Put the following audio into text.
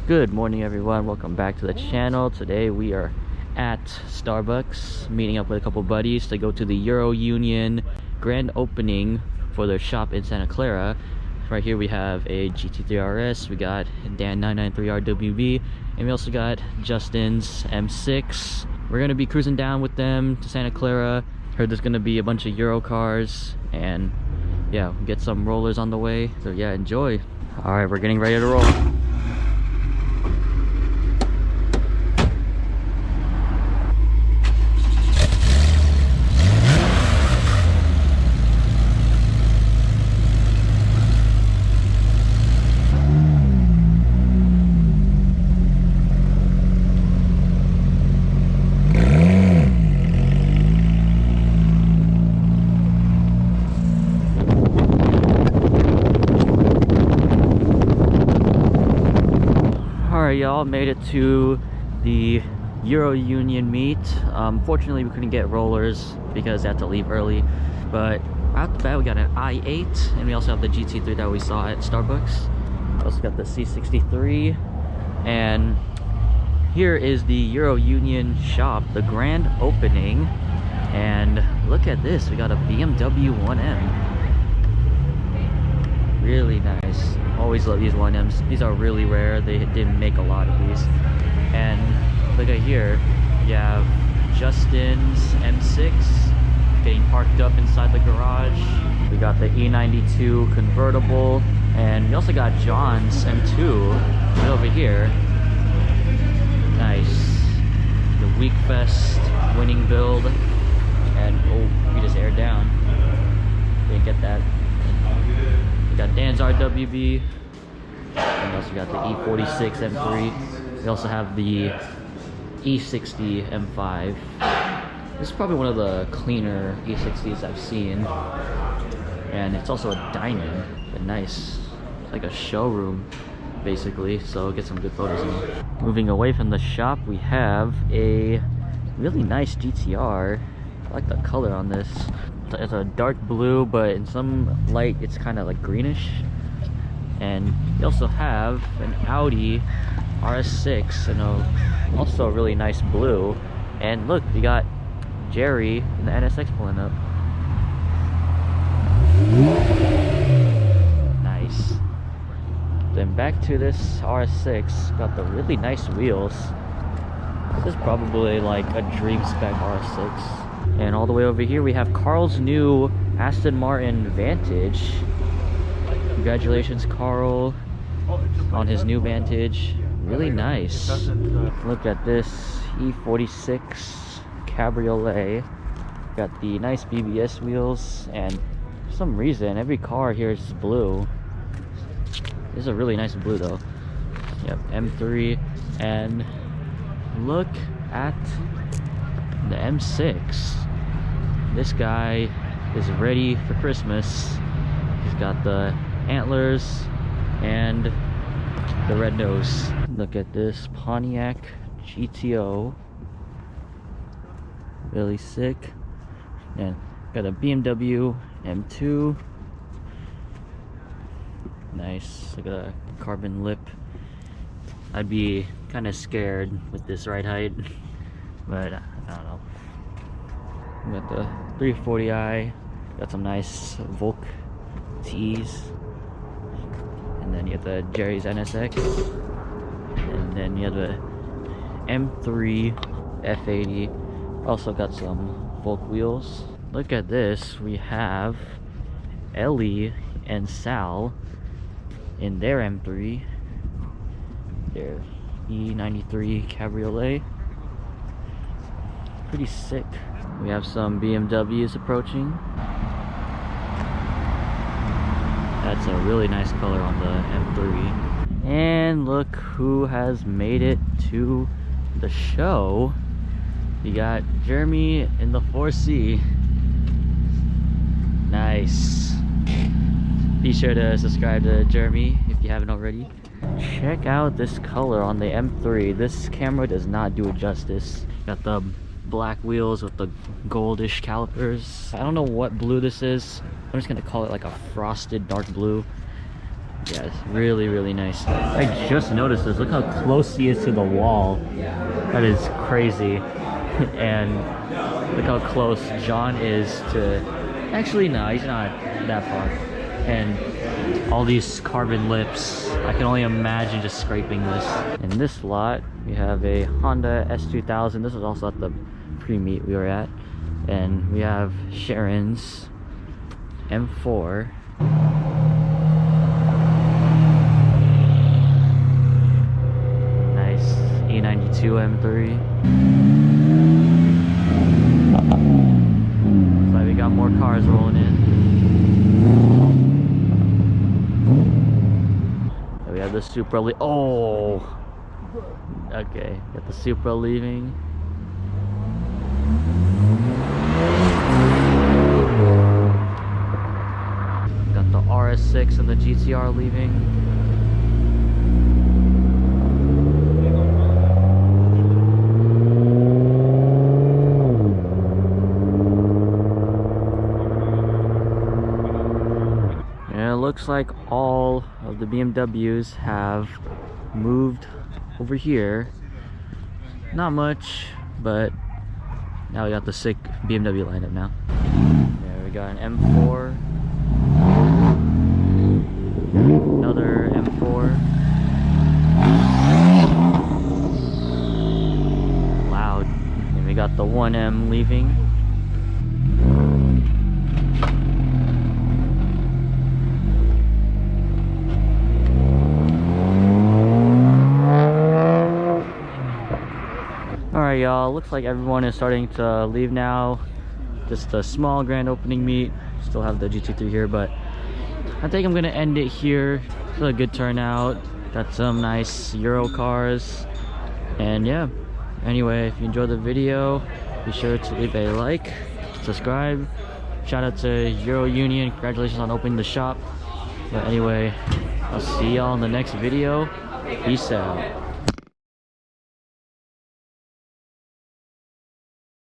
Good morning everyone, welcome back to the channel. Today we are at Starbucks meeting up with a couple buddies to go to the Euro Union grand opening for their shop in Santa Clara. Right here we have a GT3 RS, we got Dan 993 RWB, and we also got Justin's M6. We're gonna be cruising down with them to Santa Clara. Heard there's gonna be a bunch of Euro cars, and yeah, we'll get some rollers on the way, so yeah, enjoy. All right, we're getting ready to roll. Y'all made it to the Euro Union meet. Fortunately we couldn't get rollers because they had to leave early, but out the bat we got an i8, and we also have the GT3 that we saw at Starbucks. We also got the C63, and here is the Euro Union shop, the grand opening. And look at this, we got a BMW 1M. Really nice. Always love these 1Ms. These are really rare. They didn't make a lot of these. And look at here, you have Justin's M6 getting parked up inside the garage. We got the E92 convertible, and we also got John's M2 right over here. Nice. The Weekfest winning build. And oh, we just aired down. Didn't get that. We got Dan's RWB, and we also got the E46 M3. We also have the E60 M5. This is probably one of the cleaner E60s I've seen, and it's also a diamond, but nice. It's like a showroom, basically, so get some good photos in it. Moving away from the shop, we have a really nice GTR. I like the color on this. It's a dark blue, but in some light it's kind of like greenish. And you also have an Audi RS6 and also a really nice blue. And look, we got Jerry in the NSX pulling up. Nice. Then back to this RS6, got the really nice wheels. This is probably like a dream spec RS6. And all the way over here we have Carl's new Aston Martin Vantage. Congratulations, Carl, on his new Vantage. Really nice. Look at this E46 Cabriolet. Got the nice BBS wheels, and for some reason every car here is blue. This is a really nice blue though. Yep, M3. And look at the M6. This guy is ready for Christmas. He's got the antlers and the red nose. Look at this Pontiac GTO. Really sick. And got a BMW M2. Nice. Look at a carbon lip. I'd be kind of scared with this ride height, but I don't know. We got the 340i, got some nice Volk T's, and then you have the Jerry's NSX, and then you have the M3 F80. Also got some Volk wheels. Look at this, we have Ellie and Sal in their M3, their E93 Cabriolet. Pretty sick. We have some BMWs approaching. That's a really nice color on the M3. And look who has made it to the show. You got Jeremy in the 4C. Nice. Be sure to subscribe to Jeremy if you haven't already. Check out this color on the M3. This camera does not do it justice. Got the black wheels with the goldish calipers. I don't know what blue this is. I'm just gonna call it like a frosted dark blue. Yeah, it's really, really nice. I just noticed this. Look how close he is to the wall. That is crazy. And look how close John is to... Actually, no, he's not that far. And all these carbon lips. I can only imagine just scraping this. In this lot, we have a Honda S2000. This was also at the pre-meet we were at. And we have Sharon's M4. Nice E92 M3. Looks like we got more cars rolling in. And we have the Supra. Oh! Okay, got the Supra leaving. Got the RS6 and the GTR leaving. Looks like all of the BMWs have moved over here. Not much, but now we got the sick BMW lineup now. There we got an M4, another M4. Loud. And we got the 1M leaving. Alright y'all, looks like everyone is starting to leave now. Just a small grand opening meet. Still have the GT3 here, but I think I'm gonna end it here. Still a good turnout. Got some nice Euro cars. And yeah, anyway, if you enjoyed the video, be sure to leave a like, subscribe. Shout out to Euro Union, congratulations on opening the shop. But anyway, I'll see y'all in the next video. Peace out.